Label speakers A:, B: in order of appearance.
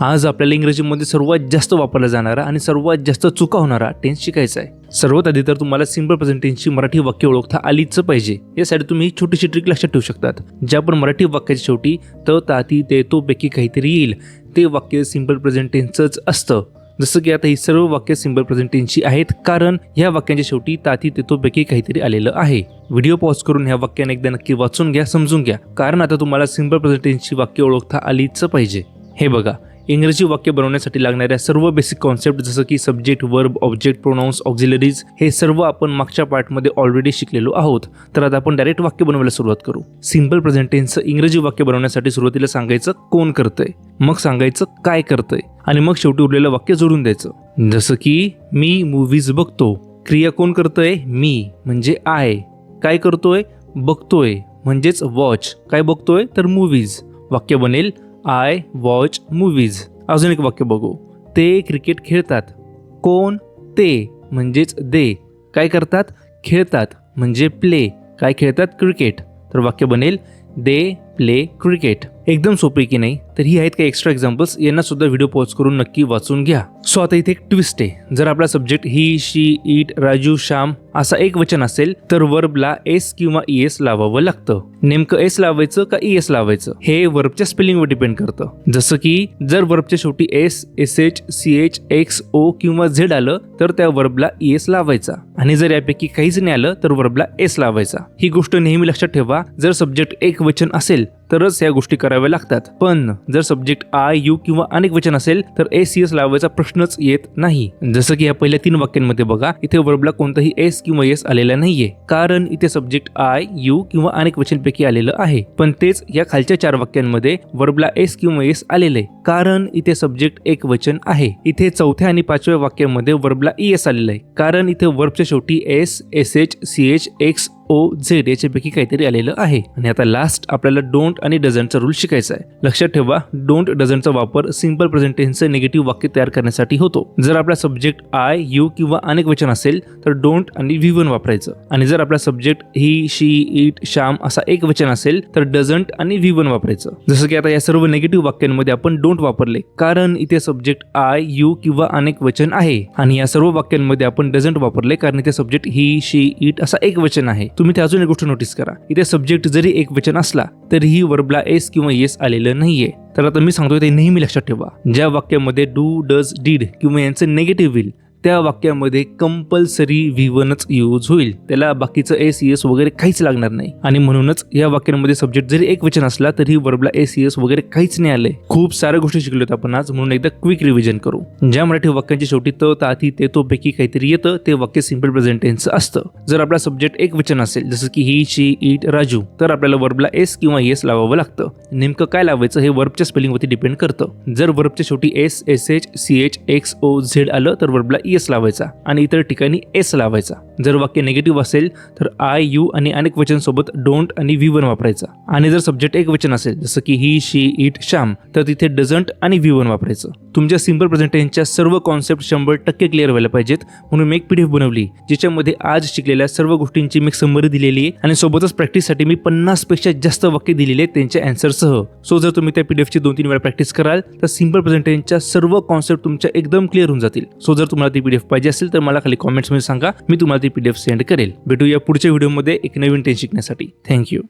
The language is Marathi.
A: आज आपल्याला इंग्रजीमध्ये सर्वात जास्त वापरला जाणारा आणि सर्वात जास्त चुका होणारा टेन्स शिकायचा आहे। सर्वात आधी तर तुम्हाला सिंपल प्रेझेंट टेन्सची मराठी वाक्य ओळखता आलीच पाहिजे। यासाठी तुम्ही छोटीशी ट्रिक लक्षात ठेवू शकतात। ज्या पण मराठी वाक्याच्या शेवटी त ता ती ते तो पैकी काहीतरी येईल ते वाक्य सिंपल प्रेझेंट टेन्सच असतं। जसं की आता ही सर्व वाक्य सिंपल प्रेझेंट टेन्सची आहेत कारण ह्या वाक्यांच्या शेवटी ताती तेतो पैकी काहीतरी आलेलं आहे। व्हिडिओ पॉज करून ह्या वाक्याने एकदा नक्की वाचून घ्या, समजून घ्या, कारण आता तुम्हाला सिंपल प्रेझेंट टेन्सची वाक्य ओळखता आलीच पाहिजे। हे बघा, इंग्रजी वाक्य बनवण्यासाठी लागणाऱ्या सर्व बेसिक कॉन्सेप्ट जसं की subject, verb, object, pronounce, auxiliaries हे सर्व आपण मागच्या पार्टमध्ये ऑलरेडी शिकलेलो आहोत। तर आता आपण डायरेक्ट वाक्य बनवायला सुरुवात करू। सिंपल प्रेझेंट टेन्सचं इंग्रजी वाक्य बनवण्यासाठी सुरुवातीला सांगायचं कोण करतंय, मग सांगायचं काय करतंय आणि मग शेवटी उरलेलं वाक्य जोडून द्यायचं। जसं की मी मूव्हीज बघतो, क्रिया कोण करतंय? मी म्हणजे आय। काय करतोय? बघतोय म्हणजेच वॉच। काय बघतोय? तर मूव्हीज। वाक्य बनेल आय वॉच मूव्हीज। अजून एक वाक्य बघू। ते क्रिकेट खेळतात। कोण? ते म्हणजेच दे। काय करतात? खेळतात म्हणजे प्ले। काय खेळतात? क्रिकेट। तर वाक्य बनेल दे प्ले क्रिकेट। एकदम सोपे की नाही? तर ही आहेत काही एक्स्ट्रा एक्झाम्पल्स, यांना सुद्धा व्हिडिओ पॉज करून नक्की वाचून घ्या। सो आता इथे एक ट्विस्ट आहे। जर आपला subject he, she, it, Raju, Shyam असा एक वचन असेल तर वर्बला एस किंवा ईएस लावावं लागतं। नेमकं एस लावायचं का ईएस लावायचं हे वर्बच्या स्पेलिंगवर डिपेंड करतं। जसं की जर वर्बच्या शेवटी S, S H, C H, X, O किंवा झेड आलं तर त्या वर्बला ईएस लावायचा आणि जर यापैकी काहीच नाही आलं तर वर्बला एस लावायचा। ही गोष्ट नेहमी लक्षात ठेवा। जर सब्जेक्ट एक वचन असेल तरच या गोष्टी कराव्या लागतात, पण जर सब्जेक्ट आय, यू किंवा अनेक वचन असेल तर एस, ईएस लावायचा प्रश्नच येत नाही। जसं की या पहिल्या 3 वाक्यांमध्ये बघा, इथे वर्बला कोणताही एस किंवा एस आलेला नाहीये कारण इथे सब्जेक्ट आय, यू किंवा अनेक वचनपैकी आलेलं आहे। पण तेच या खालच्या 4 वाक्यांमध्ये वर्बला एस किंवा एस आलेले कारण इथे सब्जेक्ट एक वचन आहे। इथे 4थ्या आणि 5व्या वाक्यामध्ये वर्बला ईएस आलेलं आहे कारण इथे वर्बच्या शेवटी S, S H, C H, X, O, Z याच्यापैकी काहीतरी आलेलं आहे। आणि आता लास्ट आपल्याला डोंट आणि डझंटचा रूल शिकायचा आहे। लक्षात ठेवा, डोंट डझंटचा वापर सिंपल प्रेझेंट टेन्सचं निगेटिव्ह वाक्य तयार करण्यासाठी होतो। जर आपला सब्जेक्ट आय, यू किंवा अनेक वचन असेल तर डोंट आणि V1 वापरायचं आणि जर आपला subject he, she, it, Shyam असा एक वचन असेल तर डझंट आणि V1 वापरायचं। जसं की आता या सर्व निगेटिव्ह वाक्यांमध्ये आपण डोंट वापरले कारण इथे सब्जेक्ट आय, यू किंवा अनेक वचन आहे आणि या सर्व वाक्यांमध्ये आपण डझंट वापरले कारण इथे सब्जेक्ट ही, शी, इट असा एक वचन आहे। तुम्ही ते अजून एक गोष्ट नोटीस करा, इथे सब्जेक्ट जरी एक वचन असला तरीही वर्बला एस किंवा येस आलेलं नाहीये। तर आता मी सांगतोय ते नेहमी लक्षात ठेवा। ज्या वाक्यामध्ये डू, डज, डीड किंवा यांचं निगेटिव्ह येईल त्या वाक्यामध्ये कंपल्सरी V1च यूज होईल, त्याला बाकीचं एस, ईएस वगैरे काहीच लागणार नाही। आणि म्हणूनच या वाक्यांमध्ये सब्जेक्ट जरी एक वचन असला तरी वर्बला एस, ईएस वगैरे काहीच नाही आलंय। खूप साऱ्या गोष्टी शिकलोत आपण आज, म्हणून एकदा क्विक रिव्हिजन करू। ज्या मराठी वाक्यांच्या शेवटी त, ता, ती, ते, तो पैकी काहीतरी येतं ते वाक्य सिंपल प्रेझेंट टेन्सचं असतं। जर आपला सब्जेक्ट एक वचन असेल जसं की ही, शी, इट, राजू तर आपल्याला वर्बला एस किंवा ईएस लावावं लागतं। नेमकं काय लावायचं हे वर्बच्या स्पेलिंगवरती डिपेंड करतं। जर वर्बच्या शेवटी S, S H, C H, X, O, Z आलं तर वर्बला ईएस लावायचा आणि इतर ठिकाणी एस लावायचा। जर वाक्य निगेटिव्ह असेल तर आय, यू आणि अनेक वचन सोबत डोंट आणि V1 वापरायचा आणि जर सब्जेक्ट एक वचन असेल जसं की ही, शी, इट, श्याम तर तिथे डझंट आणि V1 वापरायचं। तुमच्या सिंपल प्रेझेंट टेन्सच्या सर्व कॉन्सेप्ट 100% क्लिअर व्हायला पाहिजेत म्हणून मी एक PDF बनवली ज्याच्यामध्ये आज शिकलेल्या सर्व गोष्टींची मी समरी दिलेली आहे आणि सोबतच प्रॅक्टिससाठी मी 50 पेक्षा जास्त वाक्य दिलेले आहेत त्यांच्या आन्सरसह। सो जर तुम्ही त्या PDF ची 2-3 वेळा प्रॅक्टिस कराल तर सिंपल प्रेझेंट टेन्सच्या सर्व कॉन्सेप्ट तुमच्या एकदम क्लिअर होऊन जातील। सो जर तुम्हाला ती PDF पाहिजे असेल तर मला खाली कॉमेंट्समध्ये सांगा, मी तुम्हाला ती PDF सेंड करेल। भेटूया पुढच्या व्हिडिओमध्ये एक नवीन टेन्स शिकण्यासाठी। थँक्यू।